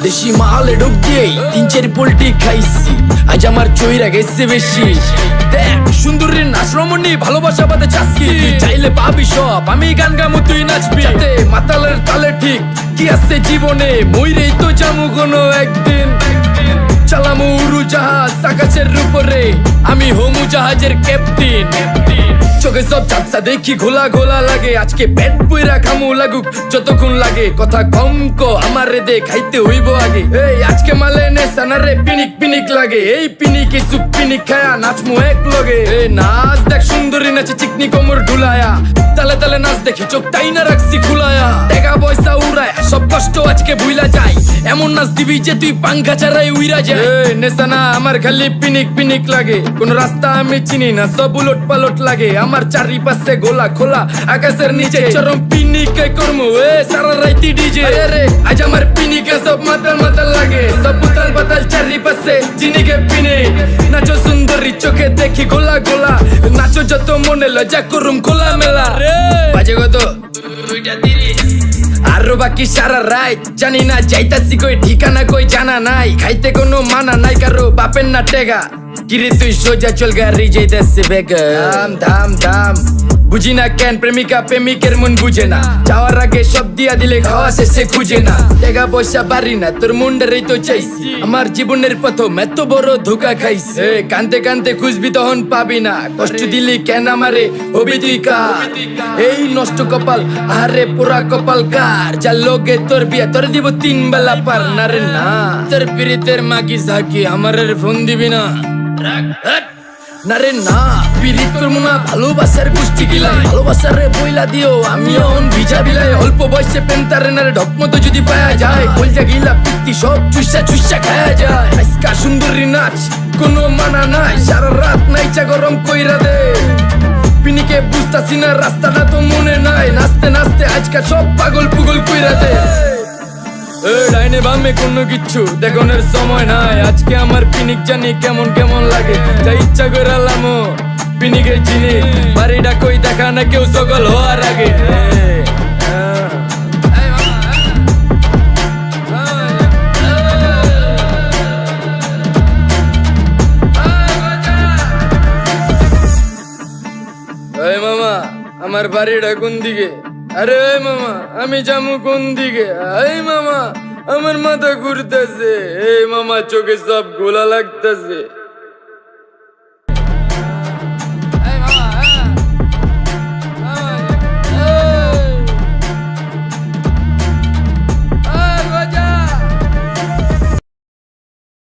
দেশি মালে ঢুক দিয়েই 3-4 পোল্টি খাইছি, আজ আমার চইরা গেছে বেশি। দেখ সুন্দরীর নাচ রমণী, ভালোবাসা বাদে চাচ্ছি, তুই চাইলে পাবি সব, আমি গান গামু তুই নাচবি। মাতালের তালে ঠিক কি আছে জীবনে, মইরেই তো জামু কোনো একদিন। চালামু উড়োজাহাজ আকাশের উপরে, আমি হমু জাহাজের ক্যাপ্টেন। চোখে সব ঝাপসা দেখি ঘোলা ঘোলা লাগে, আজকে পেট পুইরা খামু লাগুক যতক্ষণ লাগে। কথা কম কো আমারে দে খাইতে হইব আগে, এই আজকে মালে নে সানারে পিনিক পিনিক লাগে। এই পিনিকে সুপ পিনিক খায়া নাচমু এক লগে। এই নাচ দেখ সুন্দরী নাচে চিকনি কোমর ঢুলায়া, তালে তালে নাচ দেখি চোখ তাই না রাখছি খুলায়া। টাকা পয়সা উড়ায় সব কষ্ট আজকে ভুইলা যায়, এমন নাচ দিবি যে তুই পাঙ্খা ছাড়াই উইরা যায়। নেশানা আমার খালি পিনিক পিনিক লাগে, কোন রাস্তা আমি চিনি না, সব উলট পালট লাগে। আমার চারিপাশে গোলা খোলা আকাশের নিচে, চরম পিনিকে করমু সারা রাইতি ডিজে। রে আজ আমার পিনিকে সব মাতাল মাতাল লাগে, সব উতাল পাতাল চারিপাশে চিনিকে পিনে। নাচো সুন্দরী চোখে দেখি গোলা গোলা, নাচো যত মনে লজ্জা করুম খোলা মেলা। বাজে কত 2:30, আরো বাকি সারা রাত জানি না যাইতাছি কই, ঠিকানা কই জানা নাই। খাইতে কোনো মানা নাই কারো বাপের না টেগা, কিরে তুই সোজা চল গাড়ি যাইতাছে বেগা। ধাম ধাম ধাম বুঝি না কেন প্রেমিকা প্রেমিকের মন বুঝে না, যাওয়ার আগে সব দিয়া দিলে খাওয়া শেষে খুঁজে না। টাকা পয়সা বাড়ি না তোর মুন্ডারেই তো চাইছি, আমার জীবনের প্রথম এত বড় ধোকা খাইছে। কানতে কানতে খুঁজবি তখন পাবি না, কষ্ট দিলি কেন আমারে হবি তুই কার। এই নষ্ট কপাল আরে পোড়া কপাল কার, যার লোকে তোর বিয়া তোর দিব 3 বেলা পার। না রে না তোর পিরিতের মাগি ঝাঁকি আমারে ফোন দিবি না। না রে না পিরিত করবো না, ভালোবাসার গোষ্ঠী গিলাই, ভালোবাসার রে বইলা দিও আমি অন ভিজা বিলাই। অল্প বয়সে পেন্তারে না রে ঢক মতো যদি পায়া যায়, কলজা গিলা পিত্তি সব চুষা চুষা খায়া যায়। আজকা সুন্দরী নাচ কোনো মানা নাই, সারা রাত নাইচা গরম কইরা দে। পিনিকে বুঝতাছি না রাস্তাটা তো মনে নাই, নাচতে নাচতে আজকা সব পাগল পুগল কইরা দে। ডাইনে বামে কোনো কিচ্ছু দেখনের সময় নাই, আজকে আমার পিনিক জানি কেমন কেমন লাগে। যা ইচ্ছা করে লামো পিনিকে চিনি, বাড়িটা কই দেখা না কেউ সকল হওয়ার আগে। এই মামা আমার বাড়িটা কোন দিকে? আরে মামা আমি যামু কোন দিকে? এই মামা আমার মাথা ঘুরতেছে, এই মামা চোখে সব গোলা লাগতেছে।